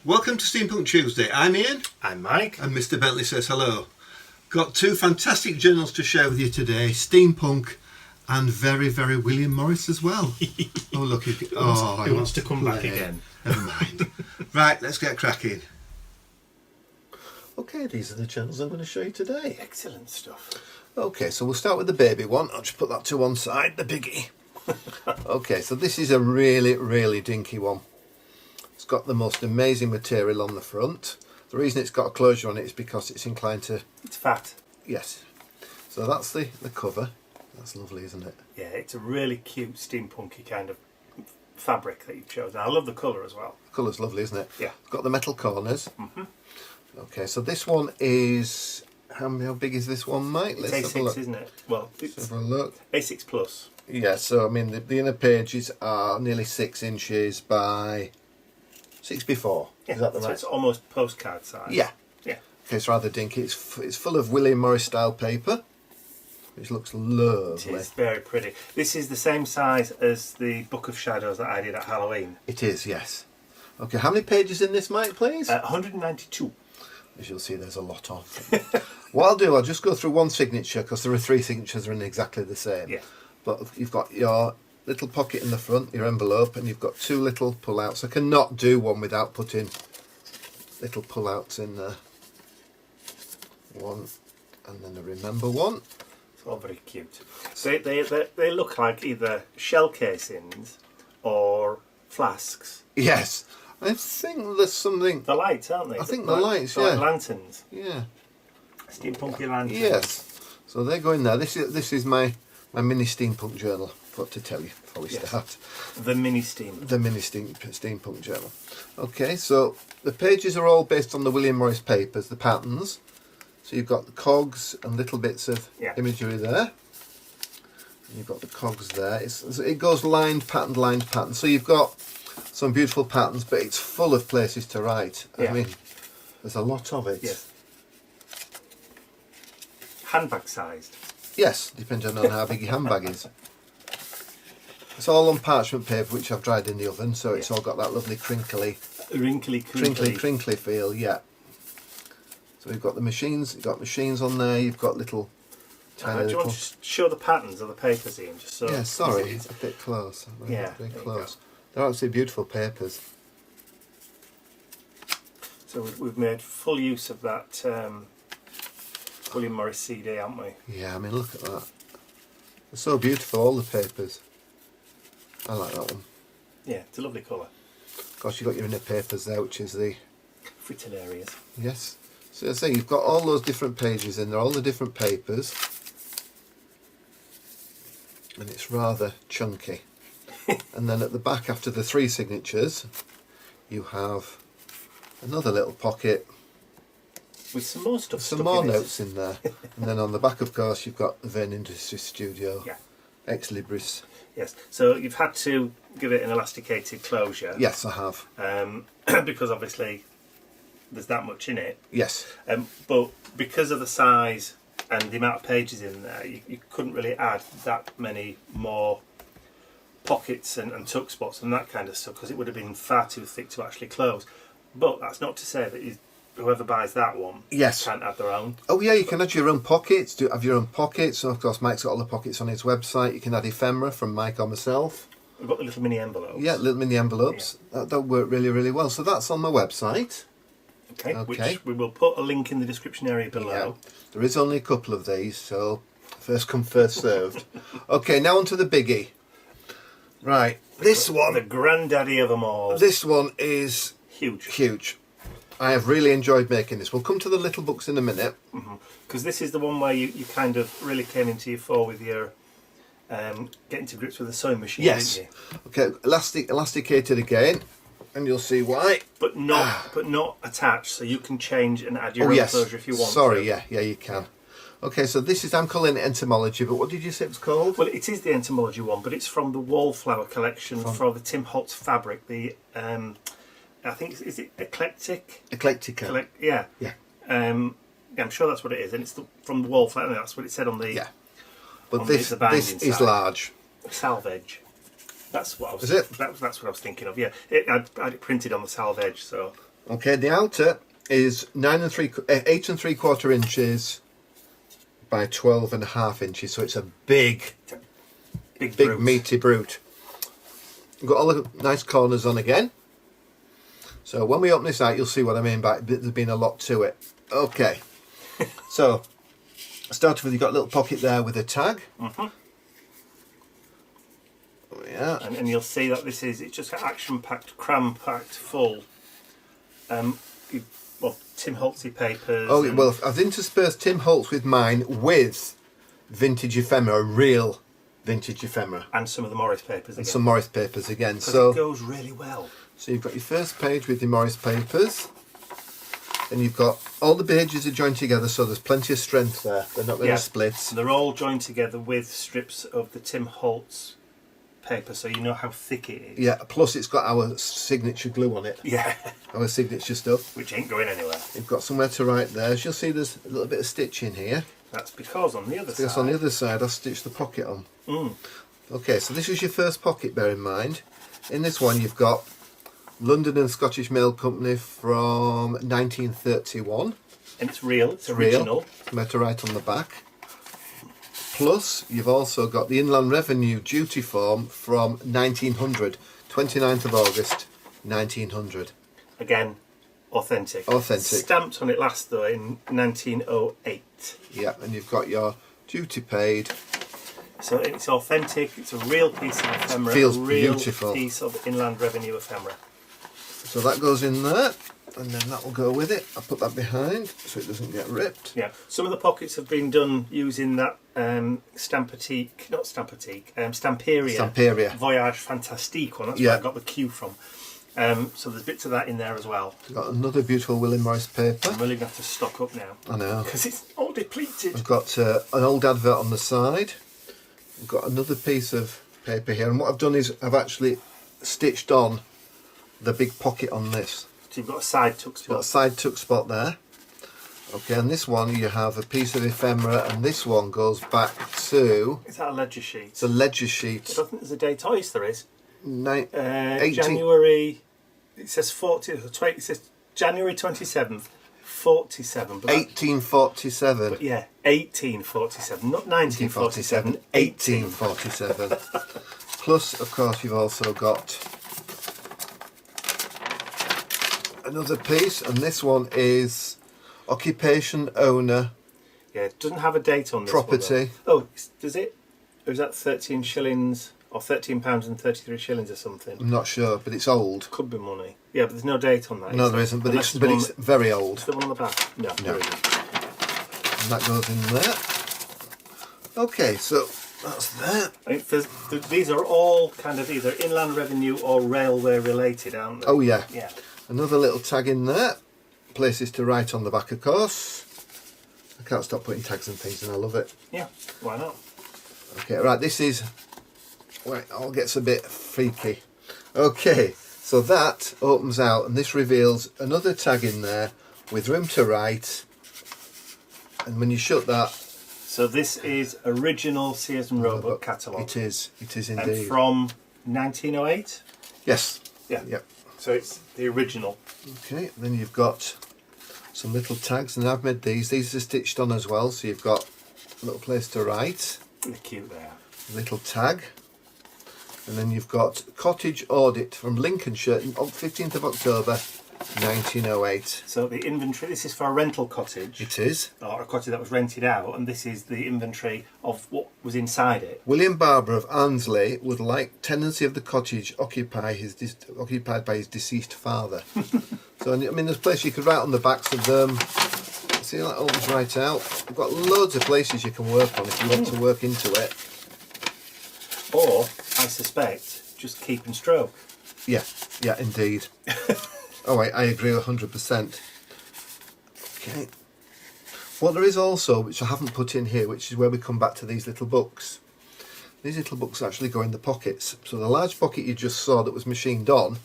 Welcome to Steampunk Tuesday. I'm Ian. I'm Mike. And Mr. Bentley says hello. Got two fantastic journals to share with you today, Steampunk and very, very William Morris as well. Oh, look. He wants to come back again. Never mind. Right, let's get cracking. Okay, these are the journals I'm going to show you today. Excellent stuff. Okay, so we'll start with the baby one. I'll just put that to one side, the biggie. Okay, so this is a really, really dinky one. It's got the most amazing material on the front. The reason it's got a closure on it is because it's inclined to... It's fat. Yes. So that's the cover. That's lovely, isn't it? Yeah, it's a really cute steampunky kind of fabric that you've chosen. I love the colour as well. The colour's lovely, isn't it? Yeah. It's got the metal corners. Mm-hmm. Okay, so this one is... How big is this one, Mike? It's A6, isn't it? Well, it's have a look. A6 plus. Yeah, so I mean the inner pages are nearly 6 inches by 6x4. Yeah, Is that the so right? it's almost postcard size. Yeah. Yeah. Okay, it's rather dinky. It's full of William Morris style paper, which looks lovely. It is very pretty. This is the same size as the Book of Shadows that I did at Halloween. It is, yes. Okay, how many pages in this, Mike, please? 192. As you'll see, there's a lot of. What I'll do, I'll just go through one signature because there are 3 signatures that are exactly the same. Yeah. But you've got your little pocket in the front, your envelope, and you've got 2 little pull-outs. I cannot do one without putting little pull-outs in there. One, and then a remember one. It's all very cute. They look like either shell casings or flasks. Yes. I think there's something... The lights, aren't they? I think the lights, yeah. Like lanterns. Yeah. Steampunky lanterns. Yes. So they go in there. This is my mini steampunk journal. What to tell you before we start. The mini steam. The mini steampunk journal. Okay, so the pages are all based on the William Morris papers, the patterns. So you've got the cogs and little bits of imagery there. And you've got the cogs there. It goes lined pattern. So you've got some beautiful patterns, but it's full of places to write. Yeah. I mean, there's a lot of it. Yes. Handbag sized. Yes, depending on how big your handbag is. It's all on parchment paper, which I've dried in the oven, so it's all got that lovely crinkly feel. Yeah. So we've got the machines. You've got machines on there. You've got little tiny. Do you want to show the patterns of the papers, Ian? Just so yeah, sorry, it's a bit close. Yeah, very close. They're absolutely beautiful papers. So we've made full use of that William Morris CD, haven't we? Yeah, I mean, look at that. They're so beautiful, all the papers. I like that one. Yeah, it's a lovely colour. Of course, you've got your inner papers there, which is the... Fritillarias. Yes. So I say you've got all those different pages in there, all the different papers. And it's rather chunky. And then at the back, after the 3 signatures, you have another little pocket with some more stuff. Some more notes in there. And then on the back, of course, you've got the Vane Industry Studio. Yeah. Ex Libris. Yes. So you've had to give it an elasticated closure. Yes, I have. Because obviously there's that much in it. Yes. But because of the size and the amount of pages in there, you couldn't really add that many more pockets and tuck spots and that kind of stuff because it would have been far too thick to actually close. But that's not to say that whoever buys that one can't add their own. Oh yeah, you can add your own pockets. Have your own pockets. So of course, Mike's got all the pockets on his website. You can add ephemera from Mike or myself. We've got the little mini envelopes. Yeah, little mini envelopes. Yeah. That work really, really well. So that's on my website. Okay. Which we will put a link in the description area below. Yeah. There is only a couple of these, so first come, first served. Okay, now on to the biggie. Right, this one... The granddaddy of them all. This one is... Huge. I have really enjoyed making this. We'll come to the little books in a minute. Because this is the one where you kind of really came into your fore with your getting to grips with the sewing machine, yes. didn't you? Okay, elasticated again, and you'll see why. But not attached, so you can change and add your own closure if you want. Sorry, yeah, you can. Okay, so this is, I'm calling it entomology, but what did you say it was called? Well, it is the entomology one, but it's from the Wallflower collection from the Tim Holtz fabric. The I think is it eclectic? Eclectica. Yeah. Yeah. I'm sure that's what it is, and it's from the Wallflower. That's what it said on the. Yeah. But this is large. Salvage. That's what I was. Is it? That's what I was thinking of. Yeah, I had it printed on the salve edge. So. Okay, the outer is 8 3/4 inches by 12.5 inches, so it's a big brute. meaty brute. We've got all the nice corners on again. So when we open this out, you'll see what I mean by there's been a lot to it. Okay, so start with, you've got a little pocket there with a tag. Oh, yeah, and you'll see that it's just action-packed, cram-packed, full. Tim Holtzy papers. Oh well, I've interspersed Tim Holtz with mine with vintage ephemera, real vintage ephemera, and some of the Morris papers and again. some Morris papers again. So it goes really well. So you've got your first page with the Morris papers, and you've got all the pages are joined together, so there's plenty of strength there. They're not going to split. They're all joined together with strips of the Tim Holtz paper, so you know how thick it is. Yeah, plus it's got our signature glue on it. Yeah. Our signature stuff. Which ain't going anywhere. You've got somewhere to write there. As you'll see, there's a little bit of stitching here. That's because on the other side. Because on the other side, I've stitched the pocket on. Okay, so this is your first pocket, bear in mind. In this one, you've got London and Scottish Mail Company from 1931. And it's real, it's original. Somewhere to write on the back. Plus, you've also got the Inland Revenue duty form from 1900, 29th of August, 1900. Again, authentic. Authentic. Stamped on it last, though, in 1908. Yeah, and you've got your duty paid. So it's authentic, it's a real piece of ephemera. Feels a real beautiful. Piece of Inland Revenue ephemera. So that goes in there, and then that will go with it. I'll put that behind so it doesn't get ripped. Yeah, some of the pockets have been done using that Stamperia Voyage Fantastique one. That's where I got the Q from. So there's bits of that in there as well. We've got another beautiful William Morris paper. I'm really going to have to stock up now. I know. Because it's all depleted. We've got an old advert on the side. We've got another piece of paper here, and what I've done is I've actually stitched on the big pocket on this. So you've got a side tuck spot. You've got a side tuck spot there. Okay, and this one you have a piece of ephemera, and this one goes back to... Is that a ledger sheet? It's a ledger sheet. I don't think there's a date. Oh, yes, there is. 18... January... It says 40... It says January 27th, 47. 1847. But yeah, 1847. Not 1947. 1847. Plus, of course, you've also got another piece, and this one is occupation owner. Yeah, it doesn't have a date on this property. One, oh, does it? Or is that 13 shillings or £13 and 33 shillings or something? I'm not sure, but it's old. Could be money. Yeah, but there's no date on that. No, there isn't, but it's very old. Is there one on the back? No. No. And that goes in there. Okay, so that's that. I mean, these are all kind of either Inland Revenue or railway related, aren't they? Oh yeah. Yeah. Another little tag in there. Places to write on the back, of course. I can't stop putting tags and things, and I love it. Yeah, why not? Okay, right, this is where it all gets a bit freaky. Okay, so that opens out, and this reveals another tag in there with room to write. And when you shut that... So this is original Sears and Roebuck catalogue. It is indeed. And from 1908? Yes. Yeah. Yep. So it's the original. Okay, then you've got some little tags, and I've made these. These are stitched on as well, so you've got a little place to write. They're cute there. A little tag. And then you've got Cottage Audit from Lincolnshire on 15th of October 1908. So the inventory, this is for a rental cottage. It is. Or a cottage that was rented out, and this is the inventory of what was inside it. William Barber of Arnsley would like tenancy of the cottage occupied by his deceased father. So, I mean, there's a place you could write on the backs of them. See, that opens right out. You've got loads of places you can work on if you want to work into it. Or, I suspect, just keep and stroke. Yeah, indeed. Oh, I agree 100%. Okay. What there is also, which I haven't put in here, which is where we come back to these little books. These little books actually go in the pockets. So the large pocket you just saw that was machined on,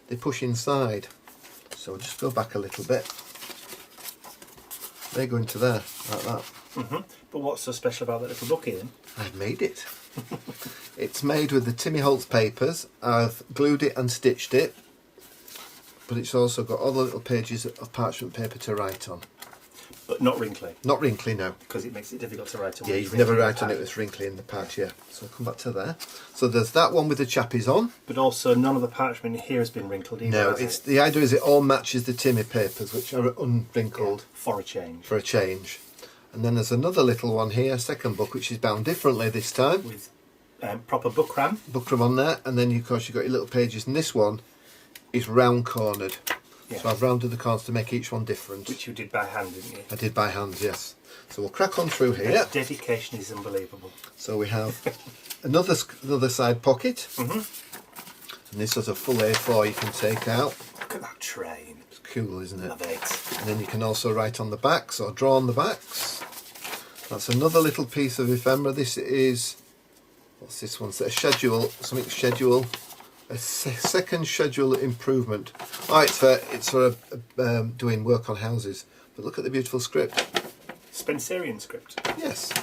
they push inside. So we'll just go back a little bit. They go into there, like that. Mm-hmm. But what's so special about that little book, Ian? I've made it. It's made with the Timmy Holtz papers. I've glued it and stitched it. but it's also got all the little pages of parchment paper to write on. But not wrinkly. Not wrinkly, no. Because it makes it difficult to write on. Yeah, you'd never write on it with wrinkly in the pad, yeah. So I'll come back to there. So there's that one with the chappies on. But also none of the parchment here has been wrinkled either. No, it's the idea is it all matches the Timmy papers, which are unwrinkled. Yeah, for a change. For a change. And then there's another little one here, second book, which is bound differently this time. With proper bookram. Bookram on there, and then of course you've got your little pages, and this one is round cornered. Yeah. So I've rounded the corners to make each one different. Which you did by hand, didn't you? I did by hand, yes. So we'll crack on through here. The dedication is unbelievable. So we have another side pocket. Mm-hmm. And this is a full A4 you can take out. Look at that train. It's cool, isn't it? Love it. And then you can also write on the backs or draw on the backs. That's another little piece of ephemera. This is, what's this one? A schedule, something schedule. A second schedule improvement. Oh, it's for doing work on houses. But look at the beautiful script. Spencerian script. Yes.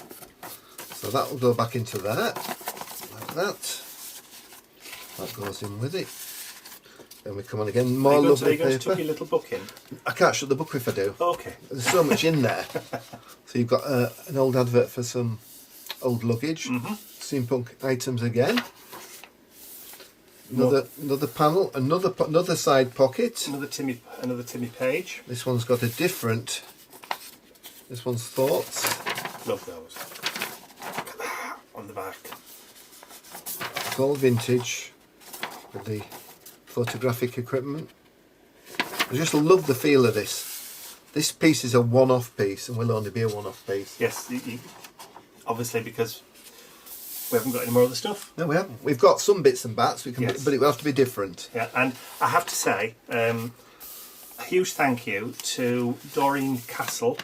So that will go back into there, like that. That goes in with it. Then we come on again. More lovely Are you going to paper. tuck your little book in? I can't shut the book if I do. Okay. There's so much in there. So you've got an old advert for some old luggage. Mm-hmm. Steampunk items again. Another panel, another side pocket. Another Timmy page. This one's got a different. This one's thoughts. Love those. Look at that on the back. It's all vintage with the photographic equipment. I just love the feel of this. This piece is a one-off piece and will only be a one-off piece. Yes, obviously because we haven't got any more of the stuff. No, we haven't. We've got some bits and bats, Yes. but it will have to be different. Yeah, and I have to say, a huge thank you to Doreen Castle,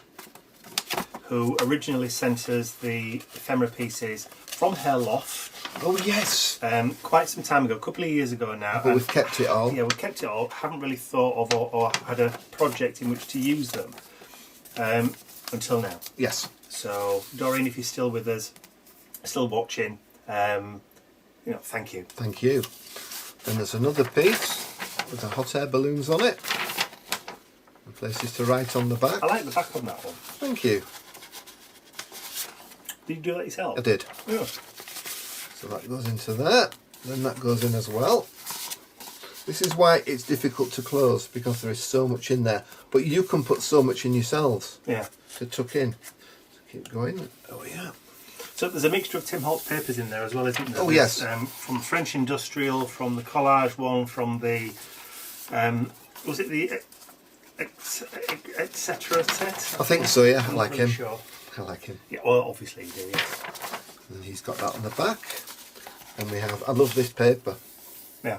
who originally sent us the ephemera pieces from her loft. Oh yes. Quite some time ago, a couple of years ago now. But we've kept it all. Yeah, we've kept it all. Haven't really thought of or had a project in which to use them until now. Yes. So, Doreen, if you're still with us, still watching, thank you. Thank you. Then there's another piece with the hot air balloons on it. And places to write on the back. I like the back on that one. Thank you. Did you do that yourself? I did. Yeah. So that goes into there. Then that goes in as well. This is why it's difficult to close, because there is so much in there. But you can put so much in yourselves Yeah. to tuck in. So keep going. Oh yeah. So there's a mixture of Tim Holtz papers in there as well, isn't there? Oh yes. From French Industrial, from the collage one, from the was it the etc. set? I think so. Yeah, I like really him. Sure. I like him. Yeah, well, obviously you do. Yes. And he's got that on the back. And we have. I love this paper. Yeah.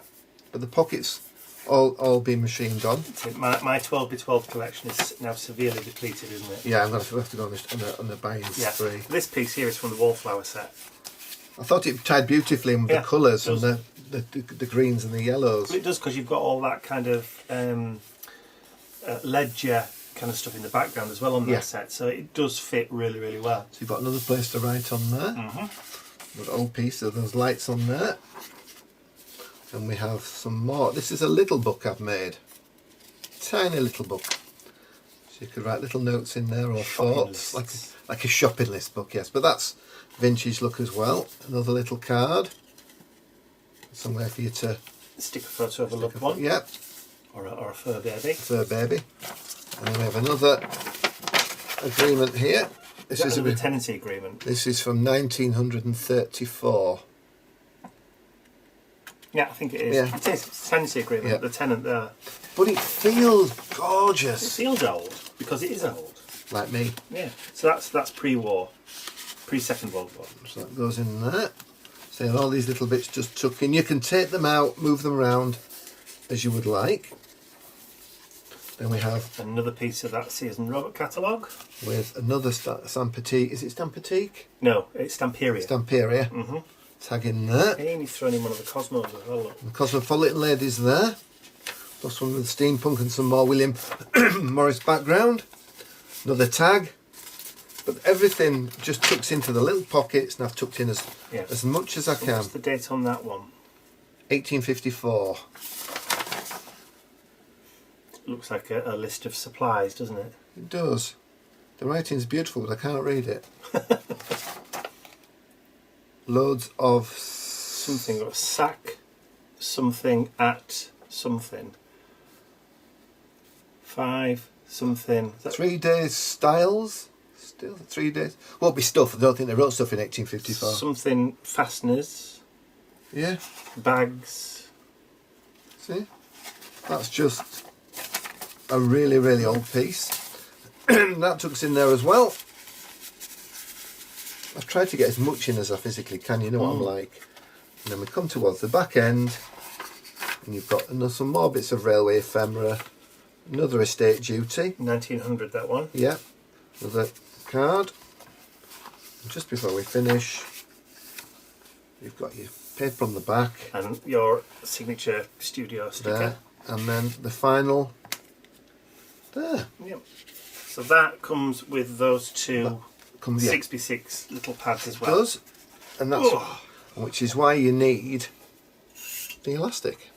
But the pockets all been machined on. My 12 by 12 collection is now severely depleted, isn't it? Yeah, I'm going to have to go on the buying spree. This piece here is from the Wallflower set. I thought it tied beautifully in with the colours and the greens and the yellows. Well, it does, because you've got all that kind of ledger kind of stuff in the background as well on that set, so it does fit really, really well. So you've got another place to write on there. Mm-hmm. Another old piece of those lights on there. And we have some more. This is a little book I've made. Tiny little book. So you could write little notes in there or thoughts. Like a shopping list book, yes. But that's vintage look as well. Another little card. Somewhere for you to stick a photo of a loved one. Yep. Or a fur baby. Fur baby. And then we have another agreement here. This is a tenancy agreement. This is from 1934. Yeah, I think it is. Yeah. It is. It's a tenancy agreement. Yeah. The tenant there. But it feels gorgeous. It feels old because it is old. Like me. Yeah. So that's pre-war, pre-Second World War. So that goes in there. So all these little bits just tuck in. You can take them out, move them around as you would like. Then we have another piece of that Sears and Roebuck catalogue with another Stampatique. Is it Stampatique? No, it's Stamperia. Stamperia. Mm-hmm. Tag in there. Hey, and you've thrown in one of the Cosmos as well. Look. The Cosmopolitan ladies there. Plus one with steampunk and some more William Morris background. Another tag. But everything just tucks into the little pockets, and I've tucked in as much as I can. What's the date on that one? 1854. looks like a list of supplies, doesn't it? It does. The writing's beautiful, but I can't read it. Loads of something, or sack something at something. 5 something. 3 days styles. Still 3 days. Won't be stuff. I don't think they wrote stuff in 1854. Something fasteners. Yeah. Bags. See? That's just a really, really old piece. That took us in there as well. I've tried to get as much in as I physically can, you know what I'm like. And then we come towards the back end, and you've got some more bits of railway ephemera, another estate duty. 1900, that one. Yeah, another card. And just before we finish, you've got your paper on the back. And your signature studio sticker. There. And then the final, there. Yep. So that comes with those two 6x6 little pads as well. It does, and that's which is why you need the elastic.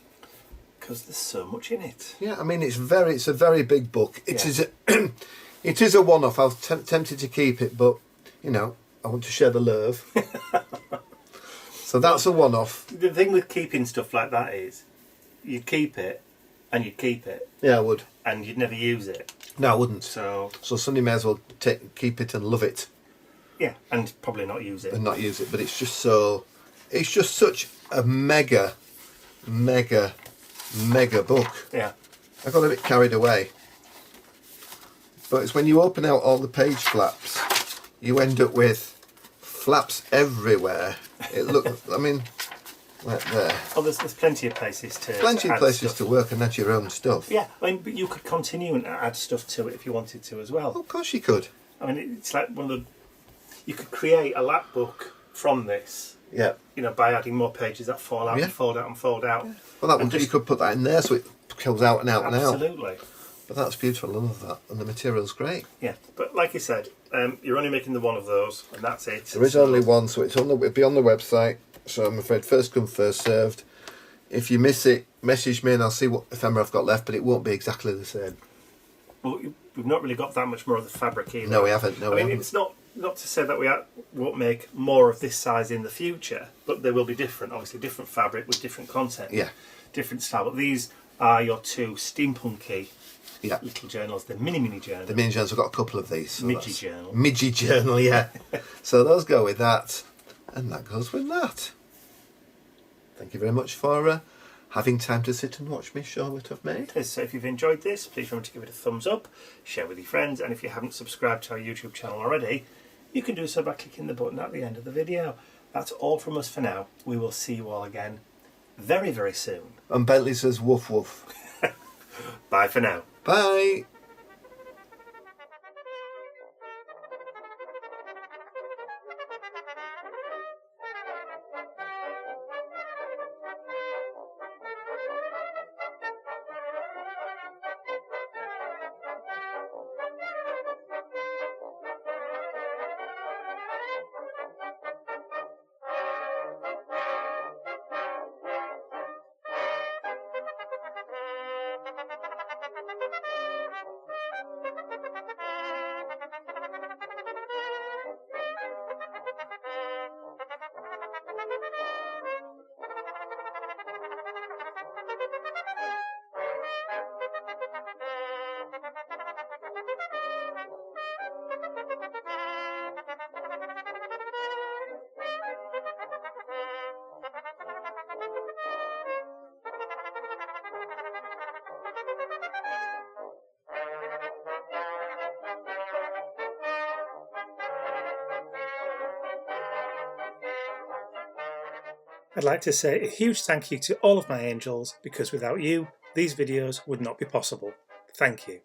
Because there's so much in it. Yeah, I mean it's a very big book. It is it is a one-off. I was tempted to keep it, but you know I want to share the love. So that's a one-off. The thing with keeping stuff like that is, you'd keep it, and you'd keep it. Yeah, I would. And you'd never use it. No, I wouldn't. So Sonny may as well keep it and love it. Yeah, and probably not use it. And not use it, but it's just such a mega book. Yeah. I got a bit carried away. But it's when you open out all the page flaps, you end up with flaps everywhere. It looks, I mean, right there. Oh, there's plenty of places to Plenty of add places stuff. to work and add your own stuff. Yeah, I mean, but you could continue and add stuff to it if you wanted to as well. Oh, of course you could. I mean, it's like one of the... You could create a lap book from this. Yeah. You know, by adding more pages that fall out and fold out and fold out. Yeah. Well, you could put that in there so it goes out and out and out. Absolutely. But that's beautiful, I love that. And the material's great. Yeah, but like you said, you're only making the one of those, and that's it. There is only one, so it'll be on the website. So I'm afraid first come, first served. If you miss it, message me and I'll see what ephemera I've got left, but it won't be exactly the same. Well, we've not really got that much more of the fabric either. No, we haven't. No, I mean, it's not to say that we won't make more of this size in the future, but they will be different. Obviously, different fabric with different content. Yeah. Different style. But these are your two steampunky little journals, the mini journals. The mini journals, I've got a couple of these. So Midgie journal. Midgie journal, yeah. So those go with that, and that goes with that. Thank you very much for having time to sit and watch me show what I've made. So if you've enjoyed this, please remember to give it a thumbs up, share with your friends, and if you haven't subscribed to our YouTube channel already, you can do so by clicking the button at the end of the video. That's all from us for now. We will see you all again very, very soon. And Bentley says woof woof. Bye for now. Bye. I'd like to say a huge thank you to all of my angels, because without you, these videos would not be possible. Thank you.